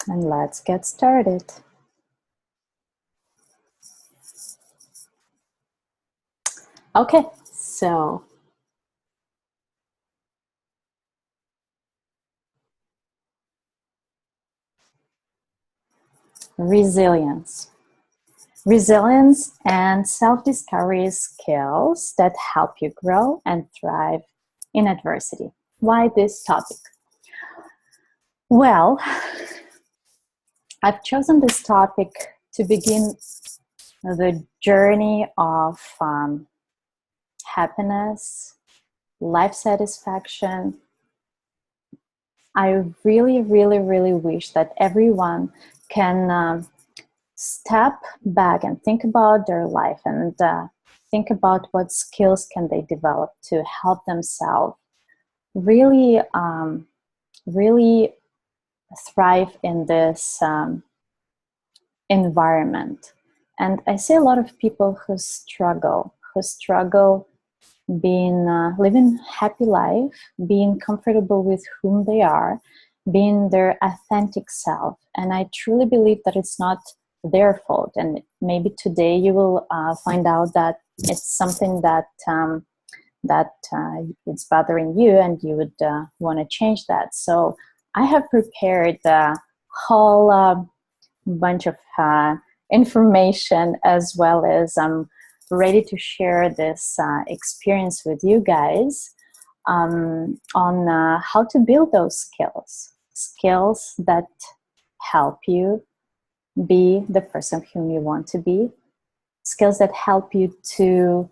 And let's get started. Okay, so resilience. Resilience and self-discovery skills that help you grow and thrive in adversity. Why this topic? Well, I've chosen this topic to begin the journey of happiness, life satisfaction. I really, really, really wish that everyone can step back and think about their life and think about what skills can they develop to help themselves really, really thrive in this environment. And I see a lot of people who struggle being living happy life, being comfortable with whom they are, being their authentic self. And I truly believe that it's not their fault. And maybe today you will find out that it's something that it's bothering you, and you would want to change that. So I have prepared a whole bunch of information, as well as I'm ready to share this experience with you guys on how to build those skills that help you be the person whom you want to be, skills that help you to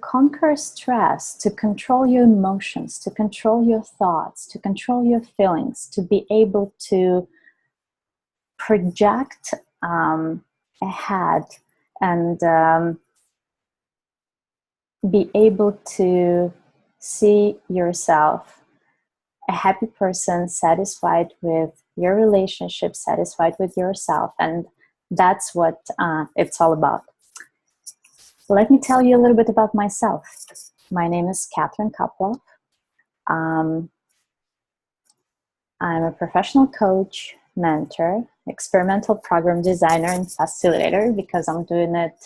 conquer stress, to control your emotions, to control your thoughts, to control your feelings, to be able to project ahead and be able to see yourself a happy person, satisfied with your relationship, satisfied with yourself. And that's what it's all about. Let me tell you a little bit about myself. My name is Catherine Kaplov. I'm a professional coach, mentor, experimental program designer, and facilitator, because I'm doing it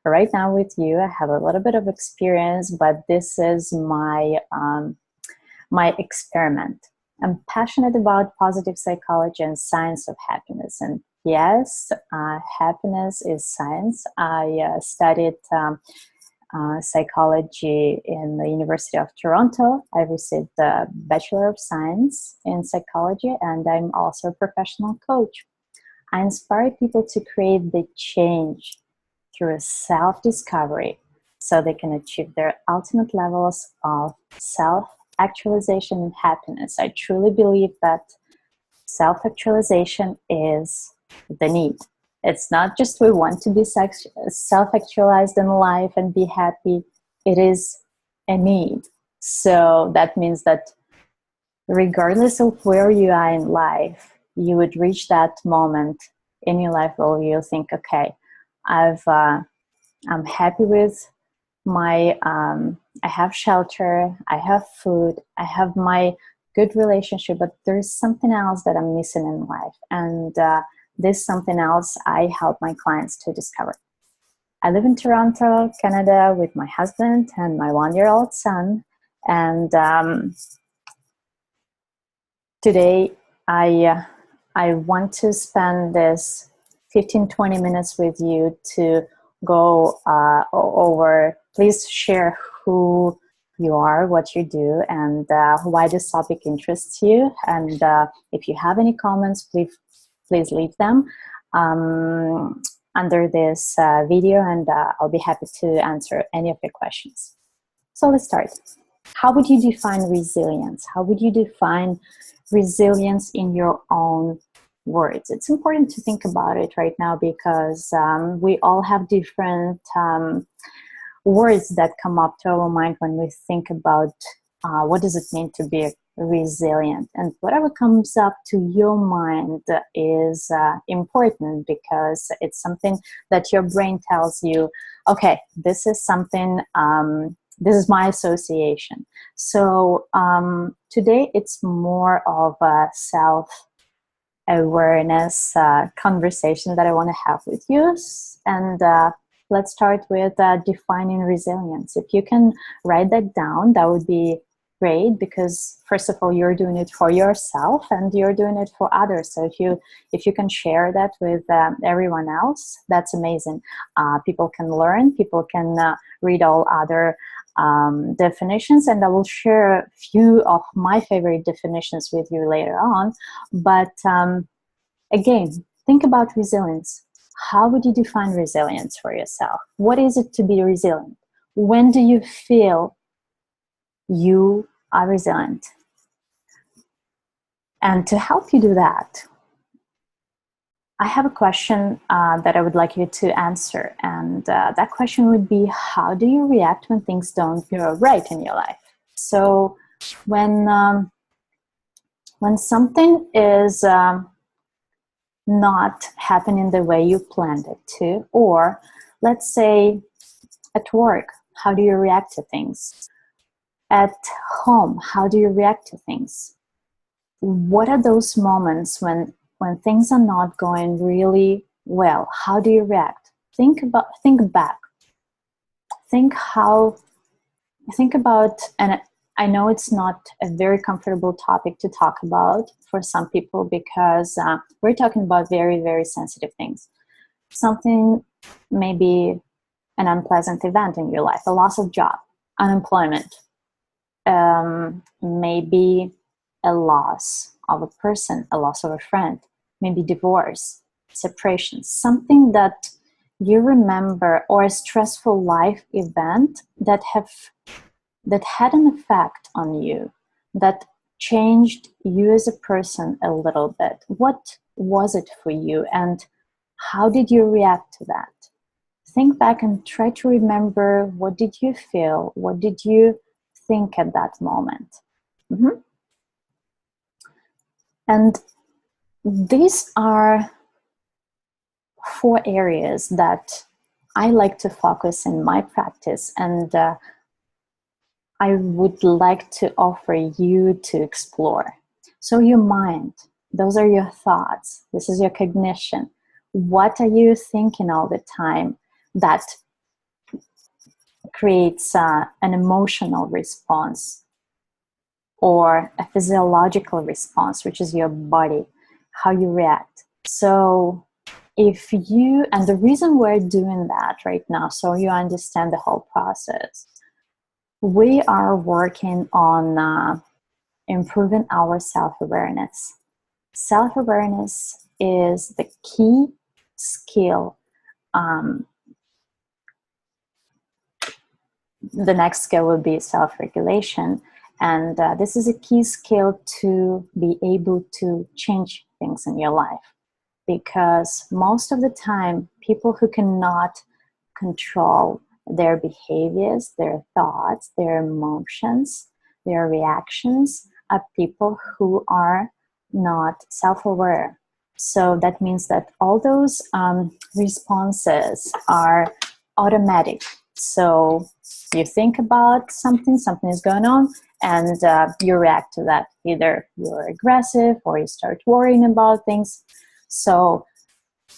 right now with you. I have a little bit of experience, but this is my experiment. I'm passionate about positive psychology and science of happiness. And yes, happiness is science. I studied psychology in the University of Toronto. I received the Bachelor of Science in Psychology, and I'm also a professional coach. I inspire people to create the change through self-discovery so they can achieve their ultimate levels of self-actualization and happiness. I truly believe that self-actualization is the need. It's not just we want to be self-actualized in life and be happy. It is a need. So that means that regardless of where you are in life, you would reach that moment in your life where you think, okay, I'm happy with my, I have shelter, I have food, I have my good relationship, but there's something else that I'm missing in life. And this something else I help my clients to discover. I live in Toronto, Canada, with my husband and my 1-year-old son. And today I want to spend this 15-20 minutes with you to go over. Please share who you are, what you do, and why this topic interests you. And if you have any comments, please leave them under this video, and I'll be happy to answer any of your questions. So let's start. How would you define resilience? How would you define resilience in your own words? It's important to think about it right now, because we all have different words that come up to our mind when we think about what does it mean to be resilient. And whatever comes up to your mind is important, because it's something that your brain tells you, okay, this is something This is my association. So today it's more of a self-awareness conversation that I want to have with you. And let's start with defining resilience. If you can write that down, that would be great, because first of all, you're doing it for yourself and you're doing it for others. So if you can share that with everyone else, that's amazing. People can learn, people can read all other definitions, and I will share a few of my favorite definitions with you later on. But again, think about resilience. How would you define resilience for yourself? What is it to be resilient? When do you feel you are resilient? And to help you do that, I have a question that I would like you to answer. And that question would be, how do you react when things don't go right in your life? So when something is not happening the way you planned it to, or let's say at work, how do you react to things? At home, how do you react to things? What are those moments when things are not going really well? How do you react? Think back. Think about, and I know it's not a very comfortable topic to talk about for some people, because we're talking about very, very sensitive things. Something, maybe an unpleasant event in your life, a loss of job, unemployment, maybe a loss of a person, a loss of a friend, maybe divorce, separation, something that you remember, or a stressful life event that had an effect on you, that changed you as a person a little bit. What was it for you, and how did you react to that? Think back and try to remember, what did you feel? What did you think at that moment? Mm-hmm. And these are 4 areas that I like to focus in my practice, and I would like to offer you to explore. So your mind, those are your thoughts. This is your cognition. What are you thinking all the time that creates an emotional response or a physiological response, which is your body, how you react? So if you, and the reason we're doing that right now, so you understand the whole process, we are working on improving our self-awareness. Self-awareness is the key skill. The next skill will be self-regulation. And this is a key skill to be able to change things in your life. Because most of the time, people who cannot control their behaviors, their thoughts, their emotions, their reactions, are people who are not self-aware. So that means that all those responses are automatic. So you think about something is going on, and you react to that. Either you're aggressive or you start worrying about things. So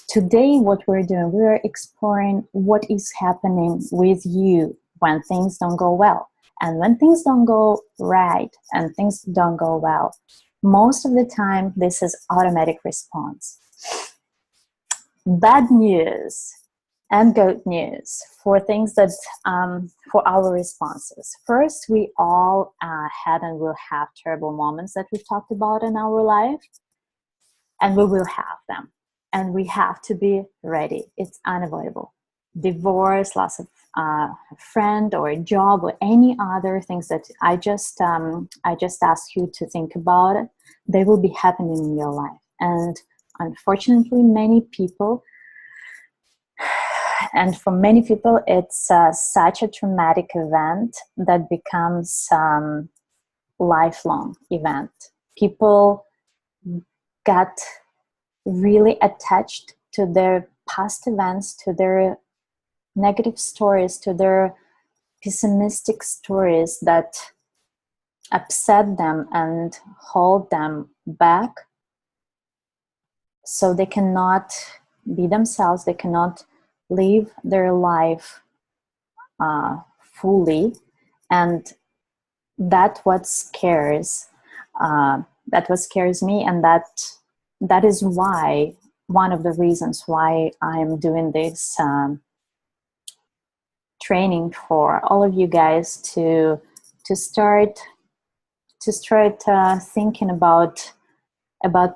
today what we're doing, we're exploring what is happening with you when things don't go well. And when things don't go right and things don't go well, most of the time this is automatic response. Bad news and good news for things that, for our responses. First, we all had and will have terrible moments that we've talked about in our life, and we will have them. And we have to be ready. It's unavoidable. Divorce, loss of a friend or a job, or any other things that I just asked you to think about, they will be happening in your life. And unfortunately, for many people, it's such a traumatic event that becomes lifelong event. People got really attached to their past events, to their negative stories, to their pessimistic stories that upset them and hold them back, so they cannot be themselves, they cannot live their life fully. And that what scares me, and that is why, one of the reasons why I'm doing this training for all of you guys to start thinking about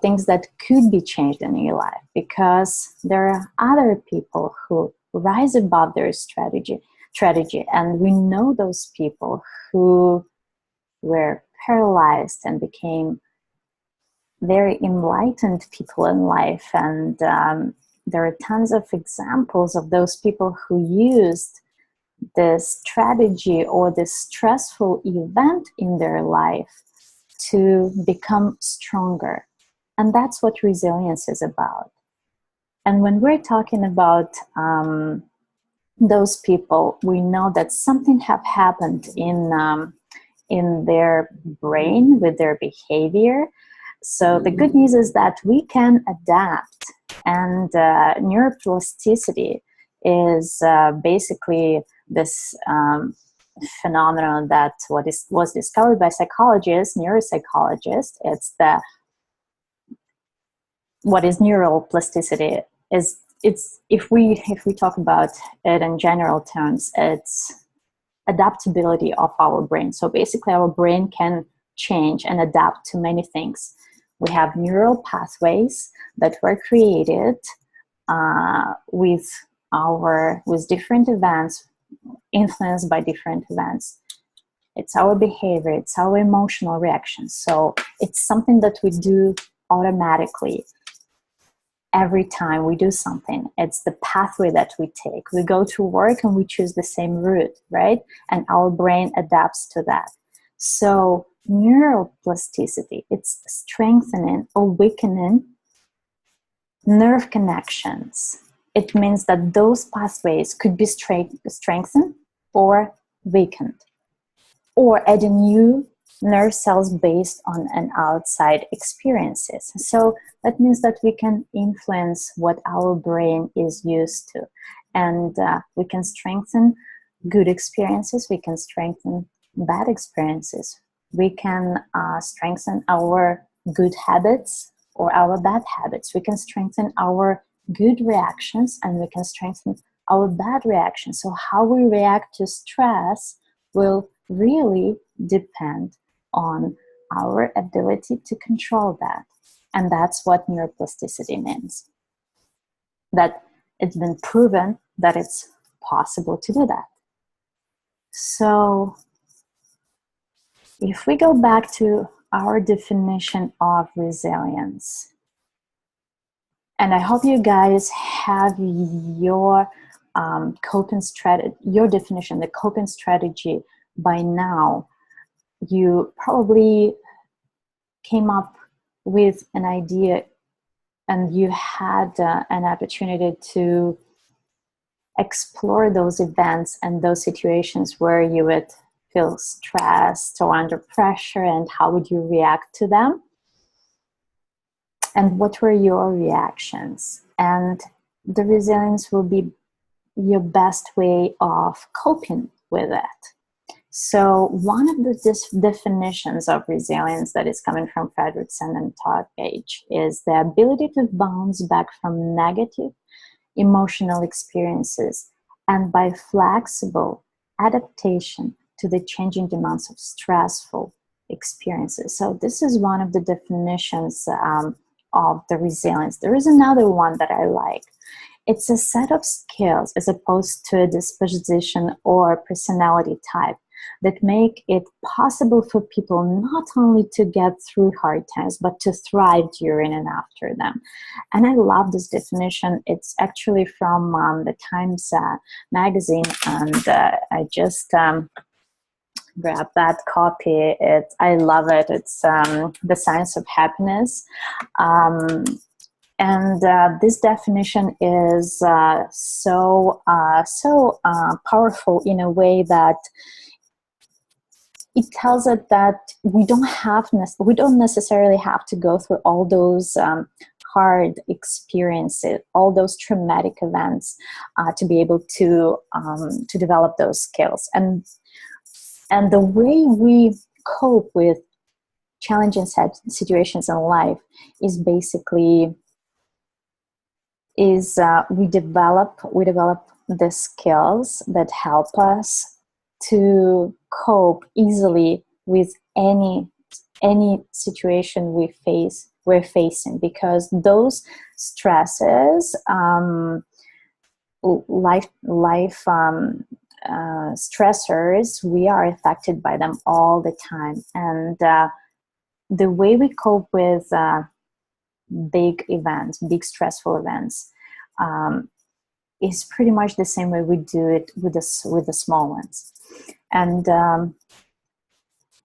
things that could be changed in your life, because there are other people who rise above their strategy, and we know those people who were paralyzed and became very enlightened people in life. And there are tons of examples of those people who used this strategy or this stressful event in their life to become stronger. And that's what resilience is about. And when we're talking about those people, we know that something have happened in their brain with their behavior. So the good news is that we can adapt. And neuroplasticity is basically this phenomenon that was discovered by psychologists, neuropsychologists. What is neuroplasticity is, if we talk about it in general terms, it's adaptability of our brain. So basically our brain can change and adapt to many things. We have neural pathways that were created with different events, influenced by different events. It's our behavior, it's our emotional reactions. So it's something that we do automatically every time we do something. It's the pathway that we take. We go to work and we choose the same route, right? And our brain adapts to that. So neuroplasticity, it's strengthening or weakening nerve connections. It means that those pathways could be strengthened or weakened, or adding new nerve cells based on an outside experiences. So that means that we can influence what our brain is used to, and we can strengthen good experiences, we can strengthen bad experiences, we can strengthen our good habits or our bad habits, we can strengthen our good reactions, and we can strengthen our bad reactions. So how we react to stress will really depend on our ability to control that. And that's what neuroplasticity means. That it's been proven that it's possible to do that. So if we go back to our definition of resilience, and I hope you guys have your coping strategy, your definition, the coping strategy by now. You probably came up with an idea, and you had an opportunity to explore those events and those situations where you would feel stressed or under pressure, and how would you react to them, and what were your reactions. And the resilience will be your best way of coping with it. So one of the definitions of resilience that is coming from Fredrickson and Todd Page is the ability to bounce back from negative emotional experiences, and by flexible adaptation to the changing demands of stressful experiences. So this is one of the definitions of the resilience. There is another one that I like. It's a set of skills as opposed to a disposition or personality type that make it possible for people not only to get through hard times, but to thrive during and after them. And I love this definition. It's actually from the Times magazine, and I just grabbed that copy. I love it. It's The Science of Happiness. And this definition is so powerful in a way that it tells us that we don't necessarily have to go through all those hard experiences, all those traumatic events, to be able to develop those skills. And the way we cope with challenging situations in life is basically we develop the skills that help us to cope easily with any situation we're facing, because those stresses, life stressors, we are affected by them all the time. And the way we cope with big events, big stressful events, is pretty much the same way we do it with the small ones. And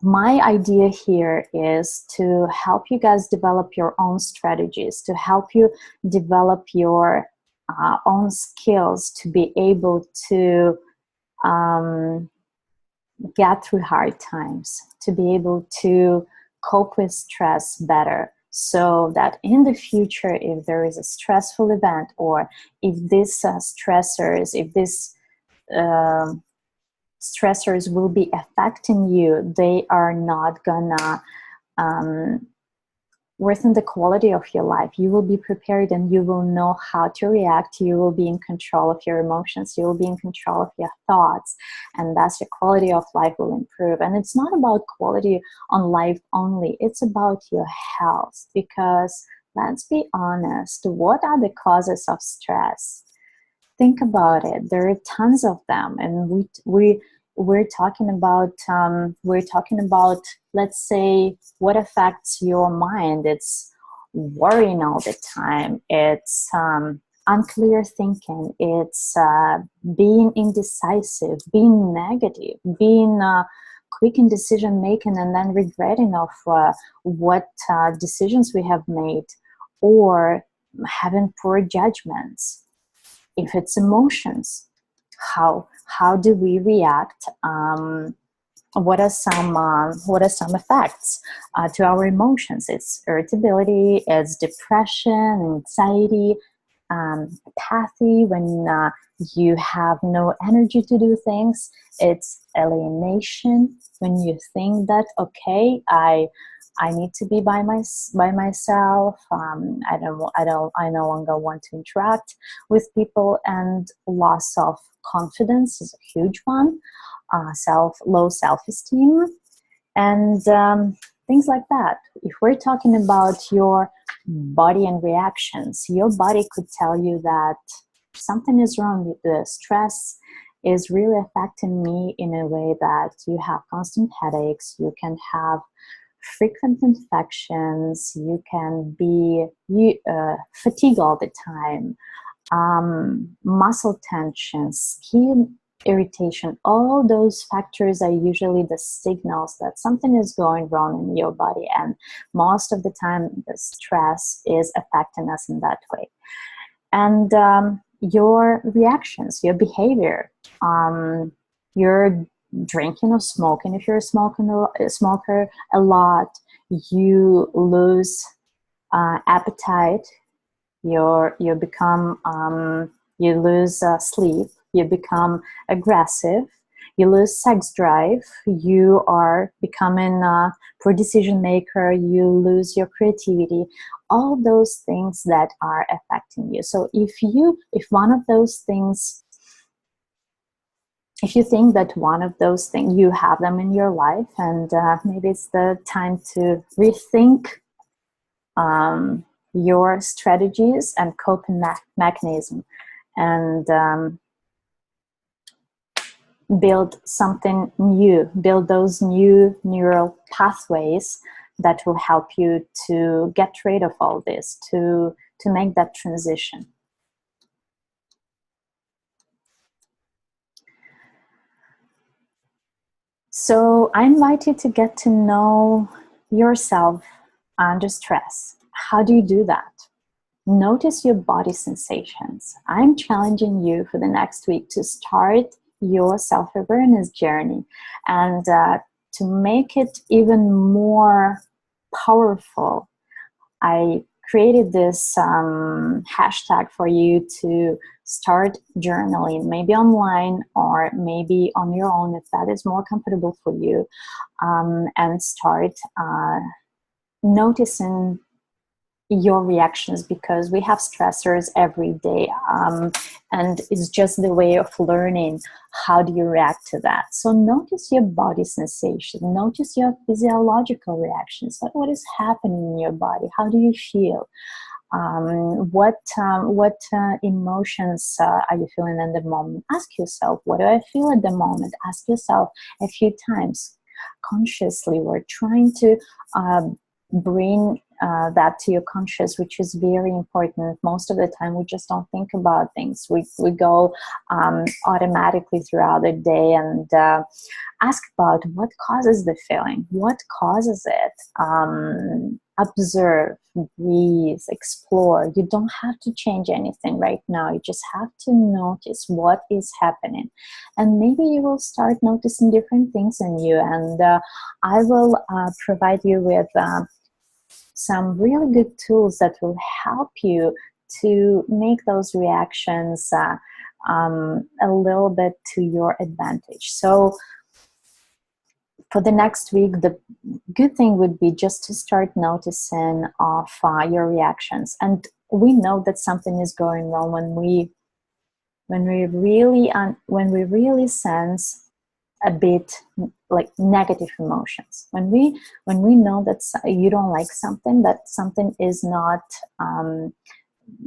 my idea here is to help you guys develop your own strategies, to help you develop your own skills to be able to get through hard times, to be able to cope with stress better, so that in the future, if there is a stressful event, or if these stressors will be affecting you, they are not gonna worsen the quality of your life. You will be prepared and you will know how to react. You will be in control of your emotions. You will be in control of your thoughts, and thus your quality of life will improve. And it's not about quality on life only. It's about your health, because let's be honest, what are the causes of stress? Think about it. There are tons of them, and we're talking about let's say what affects your mind. It's worrying all the time. It's unclear thinking. It's being indecisive, being negative, being quick in decision making, and then regretting of what decisions we have made, or having poor judgments. If it's emotions, how do we react? What are some effects to our emotions? It's irritability, it's depression, anxiety, apathy, when you have no energy to do things. It's alienation, when you think that, okay, I need to be by myself. I no longer want to interact with people. And loss of confidence is a huge one. Low self-esteem, and things like that. If we're talking about your body and reactions, your body could tell you that something is wrong with the stress is really affecting me in a way that you have constant headaches, you can have frequent infections, you can be fatigued all the time, muscle tension, skin irritation. All those factors are usually the signals that something is going wrong in your body, and most of the time the stress is affecting us in that way. And your reactions, your behavior, your drinking or smoking, if you're a smoker a lot, you lose appetite, you become you lose sleep, you become aggressive, you lose sex drive, you are becoming a poor decision maker, you lose your creativity, all those things that are affecting you. So if one of those things, if you think that one of those things, you have them in your life, and maybe it's the time to rethink your strategies and coping mechanism, and build something new, build those new neural pathways that will help you to get rid of all this, to make that transition. So I invite you to get to know yourself under stress. How do you do that? Notice your body sensations. I'm challenging you for the next week to start your self-awareness journey, and to make it even more powerful, I created this hashtag for you to start journaling, maybe online or maybe on your own if that is more comfortable for you, and start noticing your reactions, because we have stressors every day, and it's just the way of learning. How do you react to that? So notice your body sensation, notice your physiological reactions. What is happening in your body? How do you feel? What emotions are you feeling at the moment? Ask yourself, what do I feel at the moment? Ask yourself a few times consciously. We're trying to bring that to your conscious, which is very important. Most of the time we just don't think about things. We go automatically throughout the day, and ask about what causes the feeling, what causes it. Observe, breathe, explore. You don't have to change anything right now. You just have to notice what is happening, and maybe you will start noticing different things in you. And I will provide you with some really good tools that will help you to make those reactions a little bit to your advantage. So for the next week, the good thing would be just to start noticing of your reactions. And we know that something is going wrong when we really sense a bit like negative emotions. When we know that you don't like something, that something is not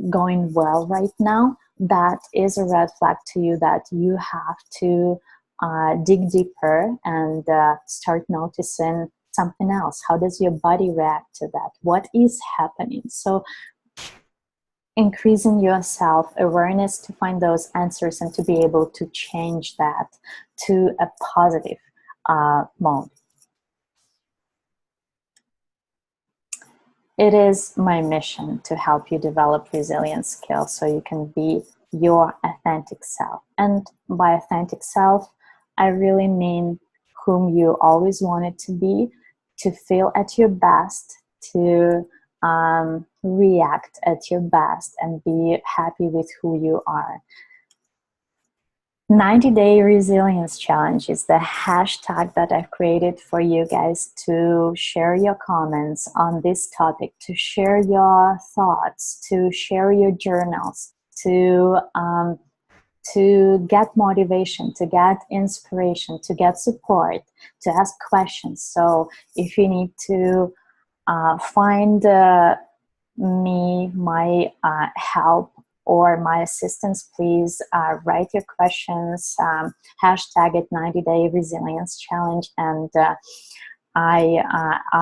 going well right now, that is a red flag to you that you have to dig deeper and start noticing something else. How does your body react to that? What is happening? So increasing your self-awareness to find those answers and to be able to change that to a positive mode. It is my mission to help you develop resilient skills so you can be your authentic self. And by authentic self, I really mean whom you always wanted to be, to feel at your best, to react at your best, and be happy with who you are. 90-day resilience challenge is the hashtag that I've created for you guys to share your comments on this topic, to share your thoughts, to share your journals, to get motivation, to get inspiration, to get support, to ask questions. So if you need to find me, my help, or my assistance, please write your questions, hashtag it 90-day resilience challenge, and I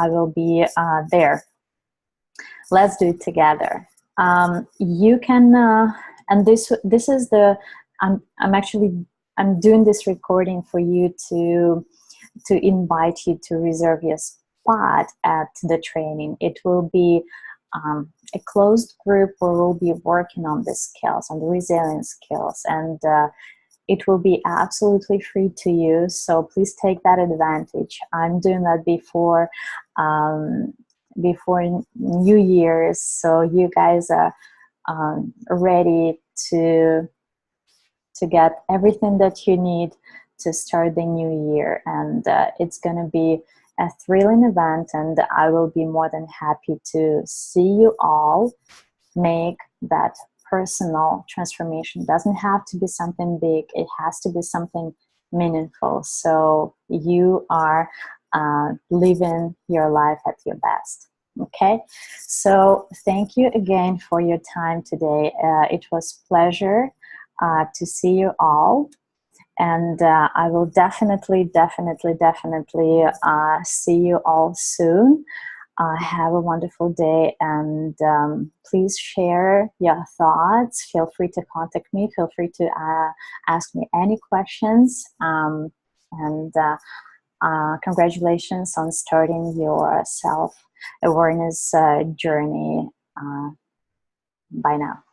will be there. Let's do it together. You can, and this is the, I'm doing this recording for you to invite you to reserve your spot at the training. It will be a closed group where we'll be working on the skills, on the resilience skills, and it will be absolutely free to you. So please take that advantage. I'm doing that before New Year's, so you guys are ready to get everything that you need to start the new year. And it's going to be a thrilling event, and I will be more than happy to see you all make that personal transformation. It doesn't have to be something big, it has to be something meaningful, so you are living your life at your best. Okay, so thank you again for your time today. It was a pleasure to see you all. And I will definitely see you all soon. Have a wonderful day, and please share your thoughts. Feel free to contact me. Feel free to ask me any questions. And congratulations on starting your self-awareness journey Bye now.